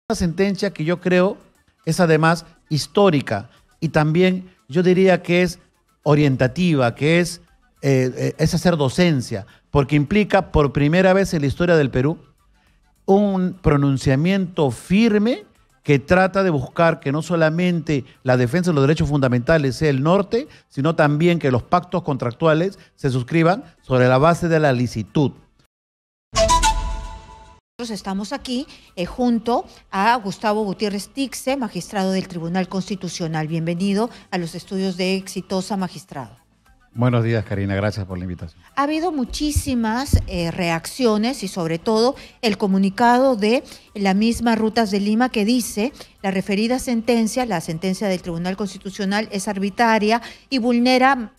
Una sentencia que yo creo es además histórica y también yo diría que es orientativa, que es hacer docencia, porque implica por primera vez en la historia del Perú un pronunciamiento firme que trata de buscar que no solamente la defensa de los derechos fundamentales sea el norte, sino también que los pactos contractuales se suscriban sobre la base de la licitud. Estamos aquí junto a Gustavo Gutiérrez Tixe, magistrado del Tribunal Constitucional. Bienvenido a los estudios de Exitosa, magistrado. Buenos días, Karina. Gracias por la invitación. Ha habido muchísimas reacciones y sobre todo el comunicado de la misma Rutas de Lima que dice la referida sentencia, la sentencia del Tribunal Constitucional es arbitraria y vulnera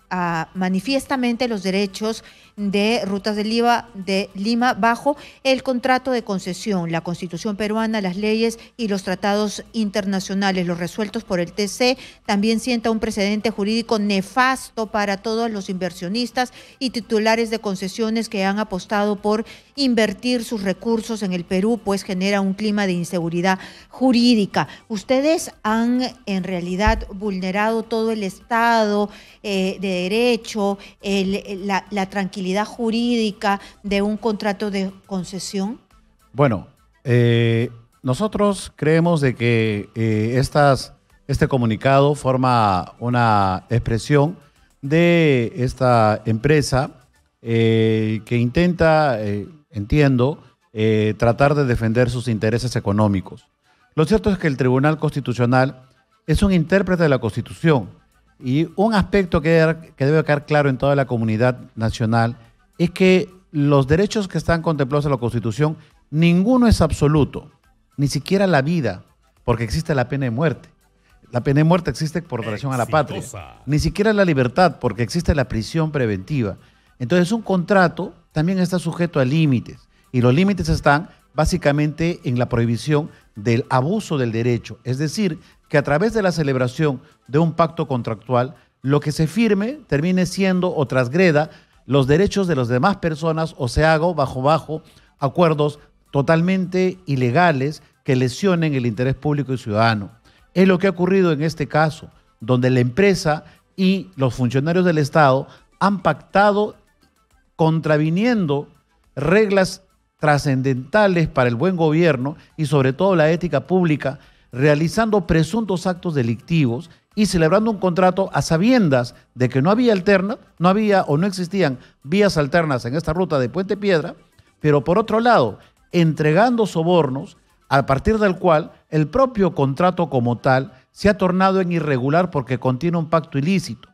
manifiestamente los derechos de Rutas de Lima bajo el contrato de concesión, la Constitución peruana, las leyes y los tratados internacionales, los resueltos por el TC, también sienta un precedente jurídico nefasto para todos los inversionistas y titulares de concesiones que han apostado por invertir sus recursos en el Perú, pues genera un clima de inseguridad jurídica. Ustedes han en realidad vulnerado todo el Estado de derecho, la tranquilidad jurídica de un contrato de concesión. Bueno, nosotros creemos de que este comunicado forma una expresión de esta empresa que intenta, entiendo, tratar de defender sus intereses económicos. Lo cierto es que el Tribunal Constitucional es un intérprete de la Constitución y un aspecto que debe quedar claro en toda la comunidad nacional es que los derechos que están contemplados en la Constitución, ninguno es absoluto, ni siquiera la vida, porque existe la pena de muerte. La pena de muerte existe por traición a la patria. Ni siquiera la libertad, porque existe la prisión preventiva. Entonces, un contrato también está sujeto a límites, y los límites están básicamente en la prohibición del abuso del derecho. Es decir, que a través de la celebración de un pacto contractual, lo que se firme termine siendo o transgreda los derechos de las demás personas o se haga bajo acuerdos totalmente ilegales que lesionen el interés público y ciudadano. Es lo que ha ocurrido en este caso, donde la empresa y los funcionarios del Estado han pactado contraviniendo reglas trascendentales para el buen gobierno y sobre todo la ética pública, realizando presuntos actos delictivos y celebrando un contrato a sabiendas de que no había o no existían vías alternas en esta ruta de Puente Piedra, pero por otro lado, entregando sobornos a partir del cual el propio contrato como tal se ha tornado en irregular porque contiene un pacto ilícito.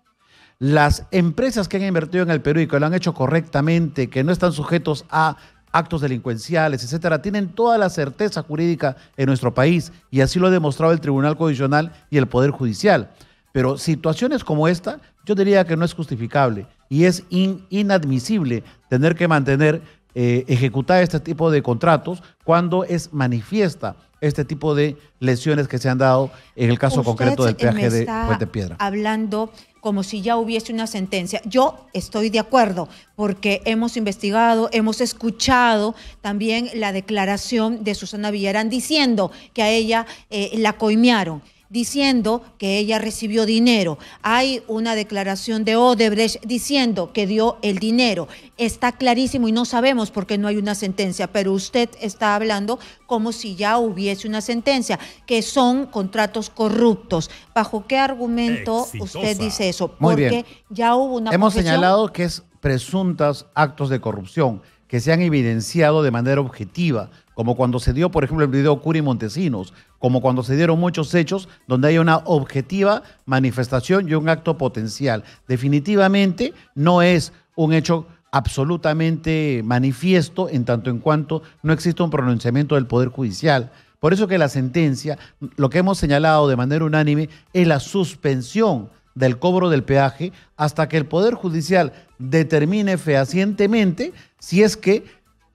Las empresas que han invertido en el Perú y que lo han hecho correctamente, que no están sujetos a actos delincuenciales, etcétera, tienen toda la certeza jurídica en nuestro país y así lo ha demostrado el Tribunal Constitucional y el Poder Judicial. Pero situaciones como esta, yo diría que no es justificable y es inadmisible tener que ejecutar este tipo de contratos cuando es manifiesta este tipo de lesiones que se han dado en el caso concreto del peaje de Puente Piedra. Hablando como si ya hubiese una sentencia. Yo estoy de acuerdo porque hemos investigado, hemos escuchado también la declaración de Susana Villarán diciendo que a ella la coimearon, diciendo que ella recibió dinero. Hay una declaración de Odebrecht diciendo que dio el dinero. Está clarísimo y no sabemos por qué no hay una sentencia, pero usted está hablando como si ya hubiese una sentencia, que son contratos corruptos. ¿Bajo qué argumento usted dice eso? Porque ya hubo una Hemos señalado que es presuntos actos de corrupción que se han evidenciado de manera objetiva, como cuando se dio, por ejemplo, el video Curi Montesinos, como cuando se dieron muchos hechos donde hay una objetiva manifestación y un acto potencial. Definitivamente no es un hecho absolutamente manifiesto en tanto en cuanto no existe un pronunciamiento del Poder Judicial. Por eso que la sentencia, lo que hemos señalado de manera unánime, es la suspensión del cobro del peaje hasta que el Poder Judicial determine fehacientemente si es que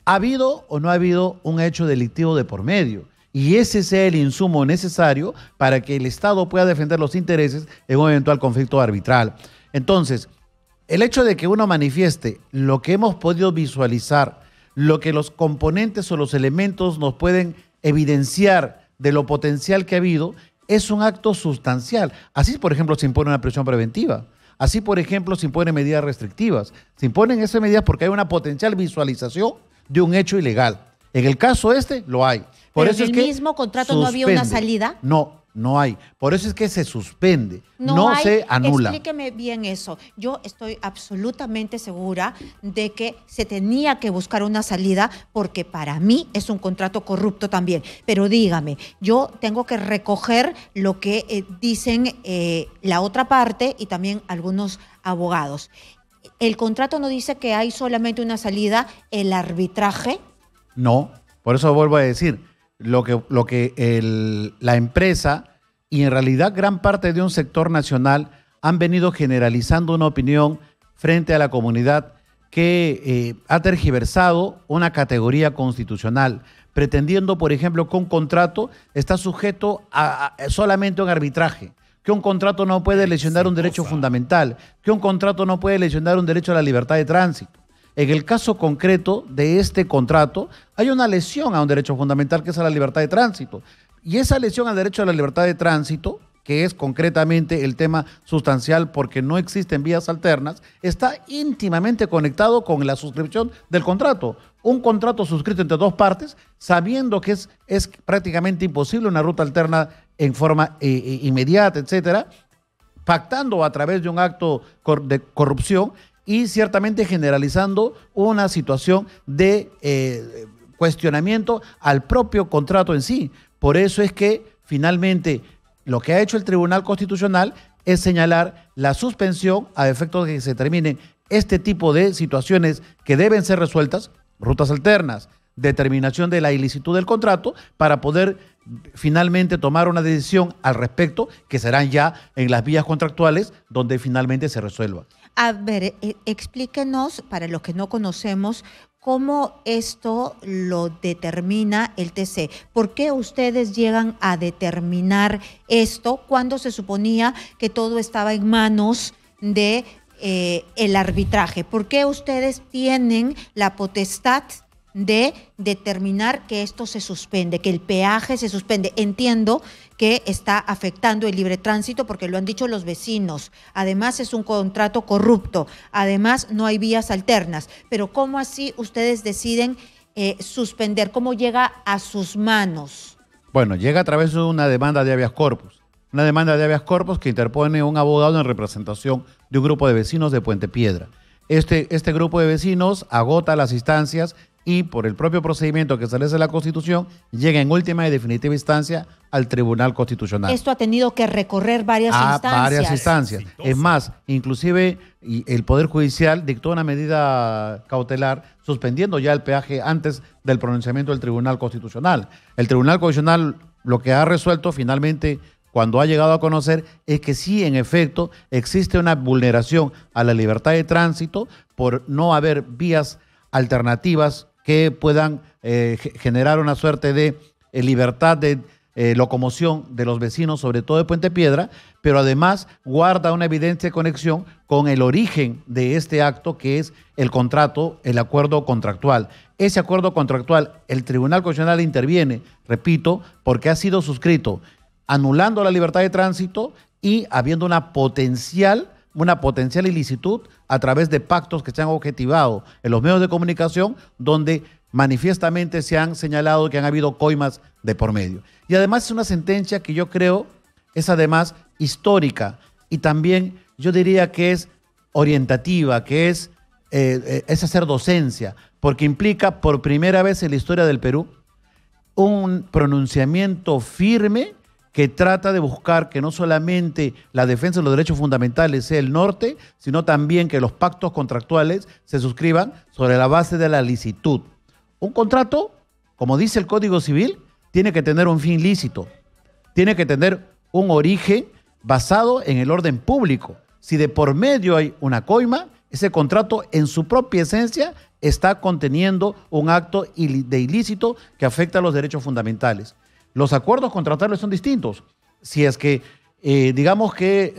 ha habido o no ha habido un hecho delictivo de por medio. Y ese sea el insumo necesario para que el Estado pueda defender los intereses en un eventual conflicto arbitral. Entonces, el hecho de que uno manifieste lo que hemos podido visualizar, lo que los componentes o los elementos nos pueden evidenciar de lo potencial que ha habido, es un acto sustancial. Así, por ejemplo, se impone una prisión preventiva. Así, por ejemplo, se imponen medidas restrictivas. Se imponen esas medidas porque hay una potencial visualización de un hecho ilegal. En el caso lo hay. Pero en el mismo contrato no había una salida. No hay. Por eso es que se suspende, no se anula. Explíqueme bien eso. Yo estoy absolutamente segura de que se tenía que buscar una salida porque para mí es un contrato corrupto también. Pero dígame, yo tengo que recoger lo que dicen la otra parte y también algunos abogados. El contrato no dice que hay solamente una salida, el arbitraje. No, por eso vuelvo a decir. La empresa y en realidad gran parte de un sector nacional han venido generalizando una opinión frente a la comunidad que ha tergiversado una categoría constitucional, pretendiendo, por ejemplo, que un contrato está sujeto solamente a un arbitraje, que un contrato no puede lesionar un derecho fundamental, que un contrato no puede lesionar un derecho a la libertad de tránsito. En el caso concreto de este contrato, hay una lesión a un derecho fundamental que es a la libertad de tránsito. Y esa lesión al derecho a la libertad de tránsito, que es concretamente el tema sustancial porque no existen vías alternas, está íntimamente conectado con la suscripción del contrato. Un contrato suscrito entre dos partes, sabiendo que es prácticamente imposible una ruta alterna en forma inmediata, etcétera, pactando a través de un acto de corrupción, y ciertamente generalizando una situación de cuestionamiento al propio contrato en sí. Por eso es que finalmente lo que ha hecho el Tribunal Constitucional es señalar la suspensión a efectos de que se terminen este tipo de situaciones que deben ser resueltas, rutas alternas, determinación de la ilicitud del contrato, para poder finalmente tomar una decisión al respecto, que serán ya en las vías contractuales donde finalmente se resuelva. A ver, explíquenos, para los que no conocemos, cómo esto lo determina el TC. ¿Por qué ustedes llegan a determinar esto cuando se suponía que todo estaba en manos de el arbitraje? ¿Por qué ustedes tienen la potestad de determinar que esto se suspende, que el peaje se suspende? Entiendo que está afectando el libre tránsito porque lo han dicho los vecinos. Además es un contrato corrupto. Además no hay vías alternas. Pero ¿cómo así ustedes deciden suspender? ¿Cómo llega a sus manos? Bueno, llega a través de una demanda de habeas corpus. Una demanda de habeas corpus que interpone un abogado en representación de un grupo de vecinos de Puente Piedra. Este grupo de vecinos agota las instancias y por el propio procedimiento que establece la Constitución, llega en última y definitiva instancia al Tribunal Constitucional. Esto ha tenido que recorrer varias instancias. Varias instancias. Es más, inclusive el Poder Judicial dictó una medida cautelar suspendiendo ya el peaje antes del pronunciamiento del Tribunal Constitucional. El Tribunal Constitucional lo que ha resuelto finalmente, cuando ha llegado a conocer, es que sí, en efecto, existe una vulneración a la libertad de tránsito por no haber vías alternativas que puedan generar una suerte de libertad de locomoción de los vecinos, sobre todo de Puente Piedra, pero además guarda una evidente conexión con el origen de este acto, que es el contrato, el acuerdo contractual. Ese acuerdo contractual, el Tribunal Constitucional interviene, repito, porque ha sido suscrito anulando la libertad de tránsito y habiendo una potencial ilicitud a través de pactos que se han objetivado en los medios de comunicación, donde manifiestamente se han señalado que han habido coimas de por medio. Y además es una sentencia que yo creo es además histórica y también yo diría que es orientativa, que es hacer docencia, porque implica por primera vez en la historia del Perú un pronunciamiento firme que trata de buscar que no solamente la defensa de los derechos fundamentales sea el norte, sino también que los pactos contractuales se suscriban sobre la base de la licitud. Un contrato, como dice el Código Civil, tiene que tener un fin lícito, tiene que tener un origen basado en el orden público. Si de por medio hay una coima, ese contrato en su propia esencia está conteniendo un acto de ilícito que afecta a los derechos fundamentales. Los acuerdos contractuales son distintos. Si es que, digamos que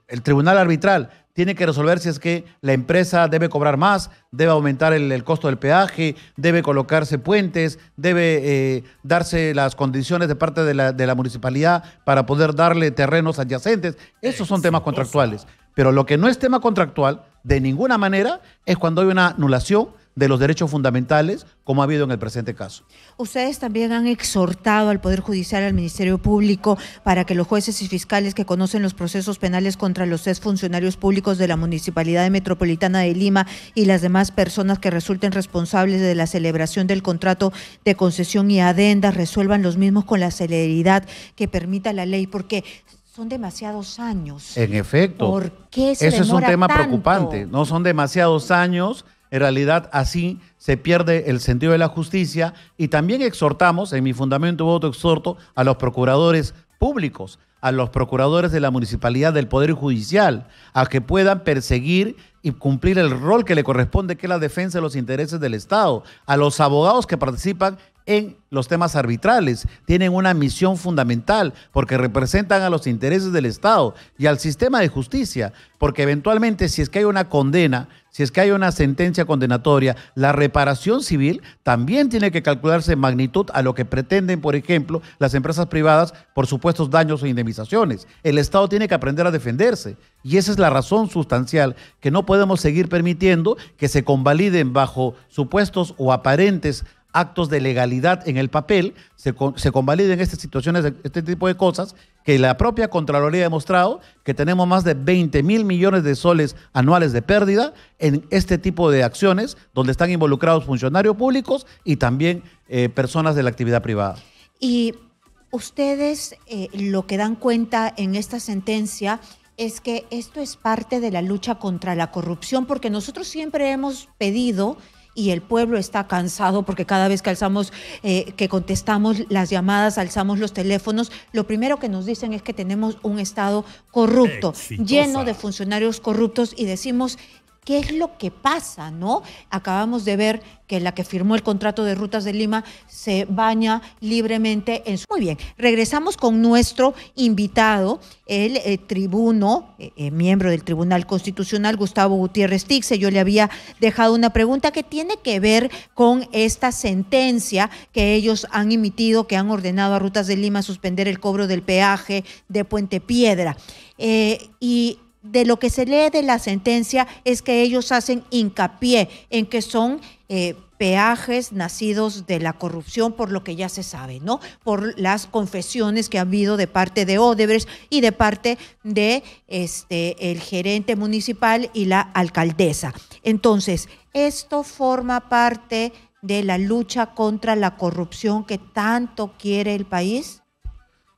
el tribunal arbitral tiene que resolver si es que la empresa debe cobrar más, debe aumentar el costo del peaje, debe colocarse puentes, debe darse las condiciones de parte de la municipalidad para poder darle terrenos adyacentes. Esos son temas contractuales. Pero lo que no es tema contractual, de ninguna manera, es cuando hay una anulación de los derechos fundamentales, como ha habido en el presente caso. Ustedes también han exhortado al Poder Judicial, al Ministerio Público, para que los jueces y fiscales que conocen los procesos penales contra los exfuncionarios públicos de la Municipalidad Metropolitana de Lima y las demás personas que resulten responsables de la celebración del contrato de concesión y adendas resuelvan los mismos con la celeridad que permita la ley, porque son demasiados años. En efecto. ¿Por qué se Eso es un demora tema tanto? preocupante. No son demasiados años. En realidad, así se pierde el sentido de la justicia. Y también exhortamos, en mi fundamento voto exhorto, a los procuradores públicos, a los procuradores de la municipalidad, del Poder Judicial, a que puedan perseguir y cumplir el rol que le corresponde, que es la defensa de los intereses del Estado, a los abogados que participan en los temas arbitrales, tienen una misión fundamental porque representan a los intereses del Estado y al sistema de justicia, porque eventualmente si es que hay una condena, si es que hay una sentencia condenatoria, la reparación civil también tiene que calcularse en magnitud a lo que pretenden, por ejemplo, las empresas privadas por supuestos daños o indemnizaciones. El Estado tiene que aprender a defenderse y esa es la razón sustancial, que no podemos seguir permitiendo que se convaliden bajo supuestos o aparentes actos de legalidad en el papel, se convaliden estas situaciones, este tipo de cosas, que la propia Contraloría ha demostrado que tenemos más de 20.000 millones de soles anuales de pérdida en este tipo de acciones, donde están involucrados funcionarios públicos y también personas de la actividad privada. Y ustedes lo que dan cuenta en esta sentencia es que esto es parte de la lucha contra la corrupción, porque nosotros siempre hemos pedido, y el pueblo está cansado porque cada vez que que contestamos las llamadas, alzamos los teléfonos, lo primero que nos dicen es que tenemos un Estado corrupto, lleno de funcionarios corruptos, y decimos, ¿qué es lo que pasa, no? Acabamos de ver que la que firmó el contrato de Rutas de Lima se baña libremente en su... Muy bien, regresamos con nuestro invitado, el tribuno, miembro del Tribunal Constitucional, Gustavo Gutiérrez Tixe. Yo le había dejado una pregunta que tiene que ver con esta sentencia que ellos han emitido, que han ordenado a Rutas de Lima suspender el cobro del peaje de Puente Piedra. Y de lo que se lee de la sentencia es que ellos hacen hincapié en que son peajes nacidos de la corrupción, por lo que ya se sabe, ¿no? Por las confesiones que ha habido de parte de Odebrecht y de parte de el gerente municipal y la alcaldesa. Entonces, esto forma parte de la lucha contra la corrupción que tanto quiere el país.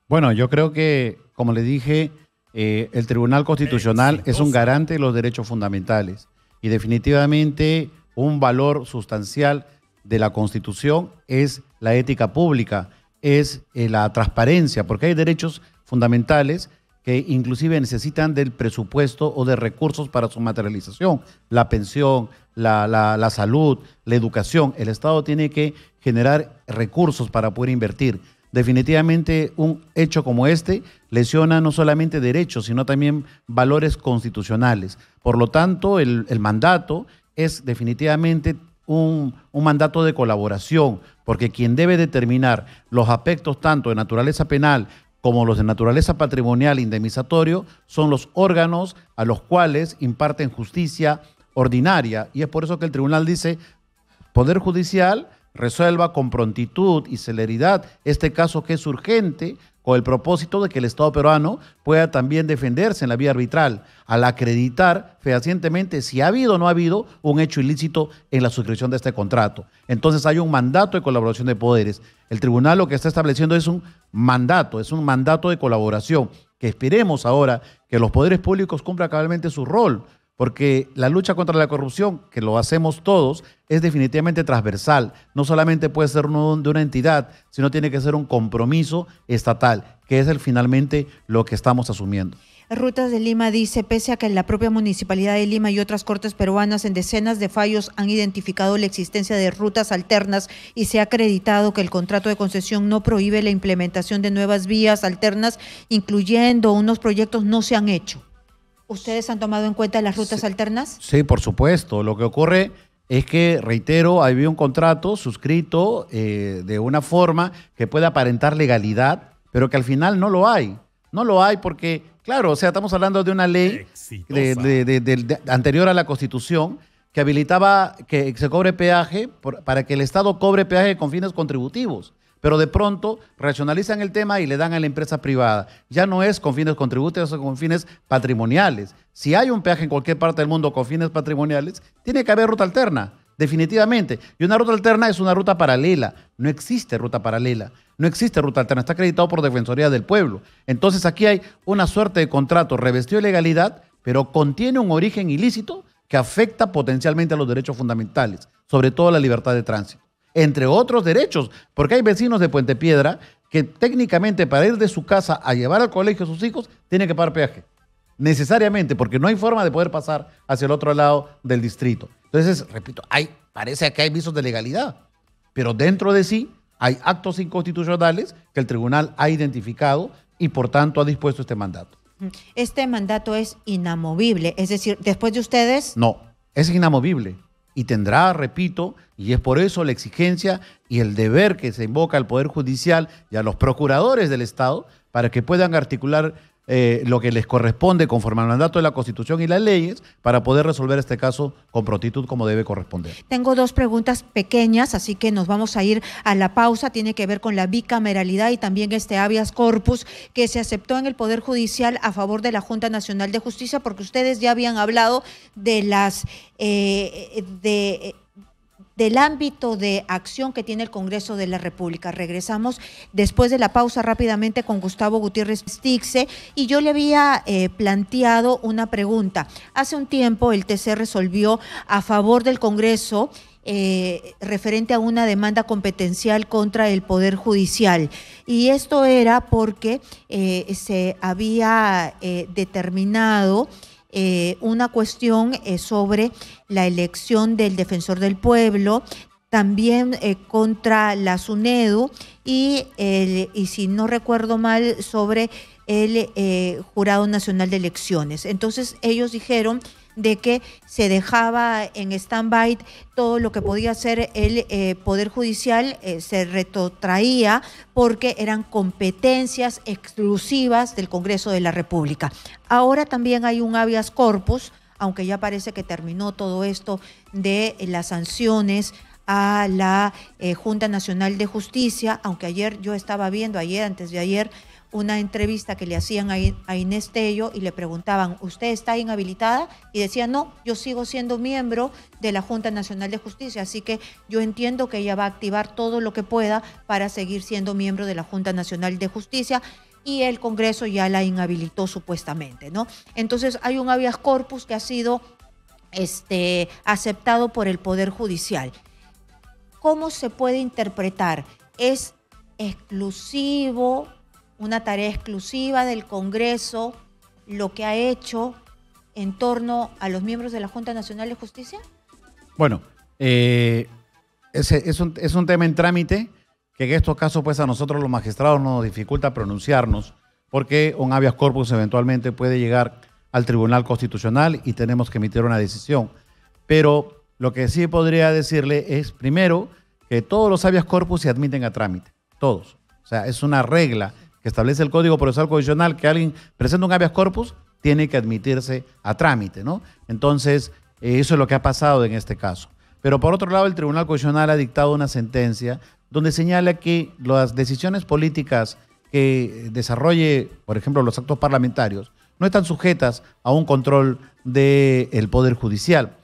Bueno, yo creo que, como le dije, el Tribunal Constitucional es un garante de los derechos fundamentales y definitivamente un valor sustancial de la Constitución es la ética pública, es la transparencia, porque hay derechos fundamentales que inclusive necesitan del presupuesto o de recursos para su materialización, la pensión, la salud, la educación. El Estado tiene que generar recursos para poder invertir. Definitivamente un hecho como este lesiona no solamente derechos, sino también valores constitucionales. Por lo tanto, el mandato es definitivamente un mandato de colaboración, porque quien debe determinar los aspectos tanto de naturaleza penal como los de naturaleza patrimonial e indemnizatorio son los órganos a los cuales imparten justicia ordinaria. Y es por eso que el tribunal dice, Poder Judicial, resuelva con prontitud y celeridad este caso que es urgente, con el propósito de que el Estado peruano pueda también defenderse en la vía arbitral, al acreditar fehacientemente si ha habido o no ha habido un hecho ilícito en la suscripción de este contrato. Entonces hay un mandato de colaboración de poderes. El tribunal lo que está estableciendo es un mandato de colaboración, que esperemos ahora que los poderes públicos cumplan cabalmente su rol, porque la lucha contra la corrupción, que lo hacemos todos, es definitivamente transversal. No solamente puede ser de una entidad, sino tiene que ser un compromiso estatal, que es finalmente lo que estamos asumiendo. Rutas de Lima dice, pese a que la propia Municipalidad de Lima y otras cortes peruanas en decenas de fallos han identificado la existencia de rutas alternas y se ha acreditado que el contrato de concesión no prohíbe la implementación de nuevas vías alternas, incluyendo unos proyectos, no se han hecho. ¿Ustedes han tomado en cuenta las rutas alternas? Sí, por supuesto. Lo que ocurre es que, reitero, había un contrato suscrito de una forma que puede aparentar legalidad, pero que al final no lo hay. No lo hay porque, claro, o sea, estamos hablando de una ley anterior a la Constitución que habilitaba que se cobre peaje para que el Estado cobre peaje con fines contributivos. Pero de pronto racionalizan el tema y le dan a la empresa privada. Ya no es con fines contributivos, es con fines patrimoniales. Si hay un peaje en cualquier parte del mundo con fines patrimoniales, tiene que haber ruta alterna, definitivamente. Y una ruta alterna es una ruta paralela. No existe ruta paralela, no existe ruta alterna. Está acreditado por Defensoría del Pueblo. Entonces aquí hay una suerte de contrato revestido de legalidad, pero contiene un origen ilícito que afecta potencialmente a los derechos fundamentales, sobre todo la libertad de tránsito, entre otros derechos, porque hay vecinos de Puente Piedra que técnicamente para ir de su casa a llevar al colegio a sus hijos tienen que pagar peaje, necesariamente, porque no hay forma de poder pasar hacia el otro lado del distrito. Entonces, repito, parece que hay visos de legalidad, pero dentro de sí hay actos inconstitucionales que el tribunal ha identificado y por tanto ha dispuesto este mandato. Este mandato es inamovible, es decir, después de ustedes... No, es inamovible y tendrá, repito, y es por eso la exigencia y el deber que se invoca al Poder Judicial y a los procuradores del Estado para que puedan articular lo que les corresponde conforme al mandato de la Constitución y las leyes para poder resolver este caso con prontitud como debe corresponder. Tengo dos preguntas pequeñas, así que nos vamos a ir a la pausa. Tiene que ver con la bicameralidad y también este habeas corpus que se aceptó en el Poder Judicial a favor de la Junta Nacional de Justicia, porque ustedes ya habían hablado de las del ámbito de acción que tiene el Congreso de la República. Regresamos después de la pausa rápidamente con Gustavo Gutiérrez Stixe y yo le había planteado una pregunta. Hace un tiempo el TC resolvió a favor del Congreso referente a una demanda competencial contra el Poder Judicial. Y esto era porque se había determinado una cuestión sobre la elección del Defensor del Pueblo, también contra la SUNEDU y si no recuerdo mal, sobre el Jurado Nacional de Elecciones. Entonces ellos dijeron de que se dejaba en stand-by todo lo que podía hacer el Poder Judicial, se retrotraía porque eran competencias exclusivas del Congreso de la República. Ahora también hay un habeas corpus, aunque ya parece que terminó todo esto de las sanciones a la Junta Nacional de Justicia, aunque ayer yo estaba viendo, antes de ayer, una entrevista que le hacían a Inés Tello y le preguntaban, ¿usted está inhabilitada? Y decía, no, yo sigo siendo miembro de la Junta Nacional de Justicia, así que yo entiendo que ella va a activar todo lo que pueda para seguir siendo miembro de la Junta Nacional de Justicia y el Congreso ya la inhabilitó supuestamente, ¿no? Entonces hay un habeas corpus que ha sido aceptado por el Poder Judicial. ¿Cómo se puede interpretar? ¿Es exclusivo, una tarea exclusiva del Congreso, lo que ha hecho en torno a los miembros de la Junta Nacional de Justicia? Bueno, es un tema en trámite que en estos casos pues a nosotros los magistrados nos dificulta pronunciarnos porque un habeas corpus eventualmente puede llegar al Tribunal Constitucional y tenemos que emitir una decisión. Pero lo que sí podría decirle es, primero, que todos los habeas corpus se admiten a trámite, todos. O sea, es una regla que establece el Código Procesal Constitucional que alguien presenta un habeas corpus tiene que admitirse a trámite, ¿no? Entonces, eso es lo que ha pasado en este caso. Pero por otro lado, el Tribunal Constitucional ha dictado una sentencia donde señala que las decisiones políticas que desarrolle, por ejemplo, los actos parlamentarios, no están sujetas a un control del Poder Judicial,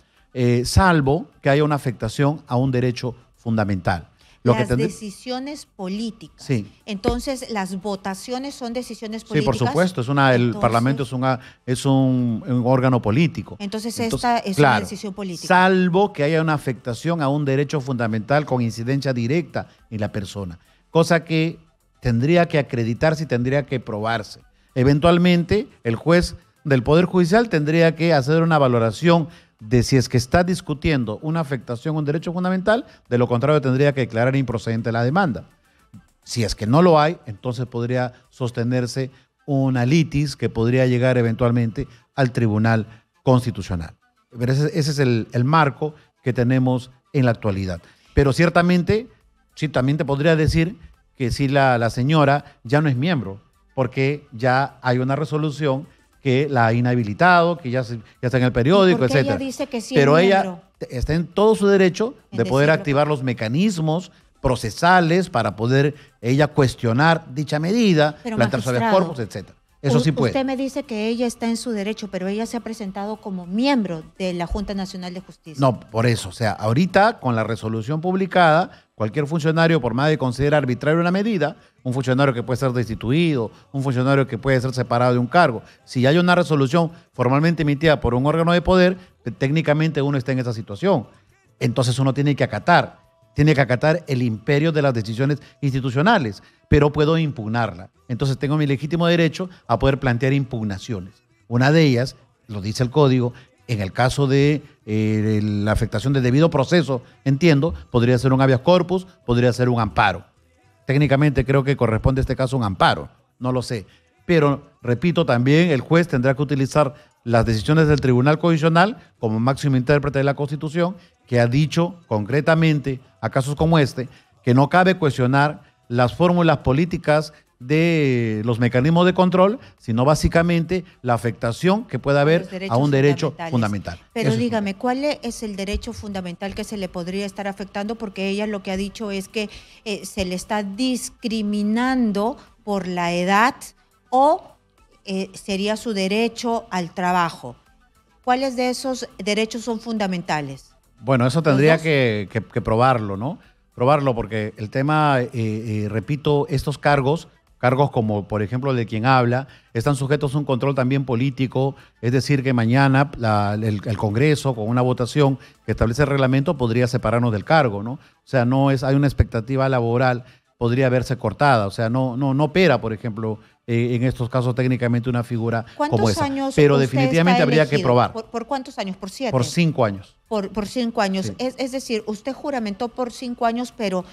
salvo que haya una afectación a un derecho fundamental. Las decisiones políticas. Sí. Entonces, las votaciones son decisiones políticas. Sí, por supuesto. El Parlamento es un órgano político. Entonces esta es una decisión política. Salvo que haya una afectación a un derecho fundamental con incidencia directa en la persona. Cosa que tendría que acreditarse y tendría que probarse. Eventualmente, el juez del Poder Judicial tendría que hacer una valoración de si es que está discutiendo una afectación a un derecho fundamental, de lo contrario tendría que declarar improcedente la demanda. Si es que no lo hay, entonces podría sostenerse una litis que podría llegar eventualmente al Tribunal Constitucional. Pero ese es el marco que tenemos en la actualidad. Pero ciertamente, sí, también te podría decir que si la señora ya no es miembro, porque ya hay una resolución que la ha inhabilitado, que ya está en el periódico, porque etcétera. Ella dice que sí Pero es ella miembro. está en todo su derecho de poder decirlo. activar los mecanismos procesales para poder ella cuestionar dicha medida, Pero, plantear su habeas magistrado, corpus, etcétera. Eso sí puede. Usted me dice que ella está en su derecho, pero ella se ha presentado como miembro de la Junta Nacional de Justicia. No, por eso. O sea, ahorita con la resolución publicada, cualquier funcionario, por más de considerar arbitraria una medida, un funcionario que puede ser destituido, un funcionario que puede ser separado de un cargo, si hay una resolución formalmente emitida por un órgano de poder, técnicamente uno está en esa situación. Entonces uno tiene que acatar el imperio de las decisiones institucionales, pero puedo impugnarla. Entonces tengo mi legítimo derecho a poder plantear impugnaciones. Una de ellas, lo dice el código, en el caso de la afectación del debido proceso, entiendo, podría ser un habeas corpus, podría ser un amparo. Técnicamente creo que corresponde a este caso un amparo, no lo sé. Pero, repito, también el juez tendrá que utilizar las decisiones del Tribunal Constitucional como máximo intérprete de la Constitución, que ha dicho concretamente a casos como este que no cabe cuestionar las fórmulas políticas de los mecanismos de control, sino básicamente la afectación que pueda haber a un derecho fundamental. Pero dígame, ¿cuál es el derecho fundamental que se le podría estar afectando? Porque ella lo que ha dicho es que se le está discriminando por la edad o sería su derecho al trabajo. ¿Cuáles de esos derechos son fundamentales? Bueno, eso tendría que probarlo, ¿no? Probarlo porque el tema, repito, estos cargos como por ejemplo el de quien habla, están sujetos a un control también político, es decir que mañana el Congreso con una votación que establece el reglamento podría separarnos del cargo, ¿no? O sea, hay una expectativa laboral, podría verse cortada, o sea, no opera, por ejemplo, en estos casos técnicamente una figura como esa. Años pero definitivamente habría que probar. ¿Por cuántos años? ¿Por 7? Por 5 años. Por 5 años. Sí. Es decir, usted juramentó por 5 años, pero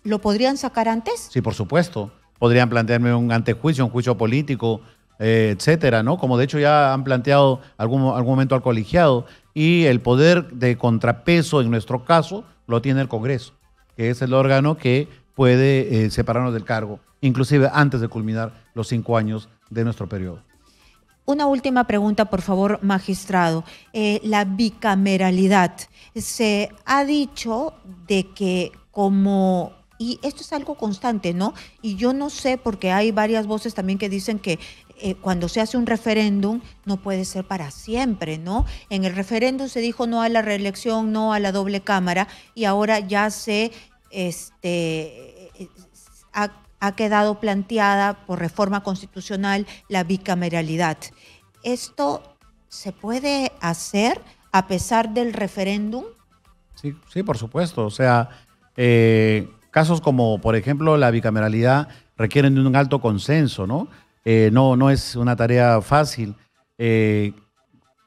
¿lo podrían sacar antes? Sí, por supuesto. Podrían plantearme un antejuicio, un juicio político, etcétera, ¿no? Como de hecho ya han planteado algún momento al colegiado. Y el poder de contrapeso, en nuestro caso, lo tiene el Congreso, que es el órgano que puede separarnos del cargo, inclusive antes de culminar los 5 años de nuestro periodo. Una última pregunta, por favor, magistrado. La bicameralidad. Se ha dicho de que como... Y esto es algo constante, ¿no? Y yo no sé, porque hay varias voces también que dicen que cuando se hace un referéndum no puede ser para siempre, ¿no? En el referéndum se dijo no a la reelección, no a la doble cámara, y ahora ya ha quedado planteada por reforma constitucional la bicameralidad. ¿Esto se puede hacer a pesar del referéndum? Sí, por supuesto. O sea, casos como, por ejemplo, la bicameralidad requieren de un alto consenso, ¿no? No es una tarea fácil.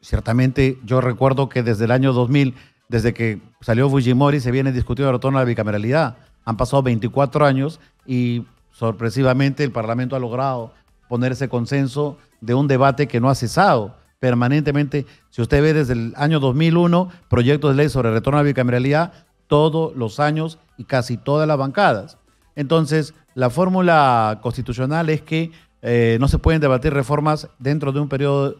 Ciertamente, yo recuerdo que desde el año 2000, desde que salió Fujimori, se viene discutiendo el retorno a la bicameralidad. Han pasado 24 años y sorpresivamente el Parlamento ha logrado poner ese consenso de un debate que no ha cesado permanentemente. Si usted ve desde el año 2001, proyectos de ley sobre retorno a la bicameralidad, todos los años y casi todas las bancadas. Entonces, la fórmula constitucional es que no se pueden debatir reformas dentro de un periodo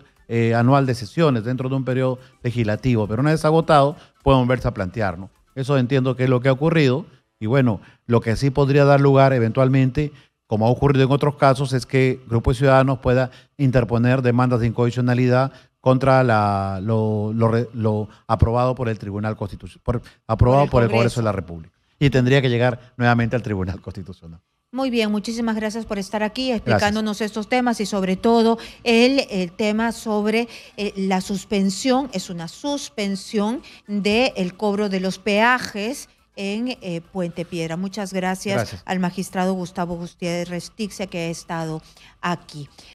anual de sesiones, dentro de un periodo legislativo, pero una vez agotado, pueden volverse a plantear, ¿no? Eso entiendo que es lo que ha ocurrido, y bueno, lo que sí podría dar lugar eventualmente, como ha ocurrido en otros casos, es que Grupo de Ciudadanos pueda interponer demandas de inconstitucionalidad contra lo aprobado por el Tribunal Constitucional, aprobado por el Congreso de la República. Y tendría que llegar nuevamente al Tribunal Constitucional. Muy bien, muchísimas gracias por estar aquí explicándonos estos temas y sobre todo el tema sobre la suspensión, es una suspensión del cobro de los peajes en Puente Piedra. Muchas gracias al magistrado Gustavo Gutiérrez Tixia que ha estado aquí.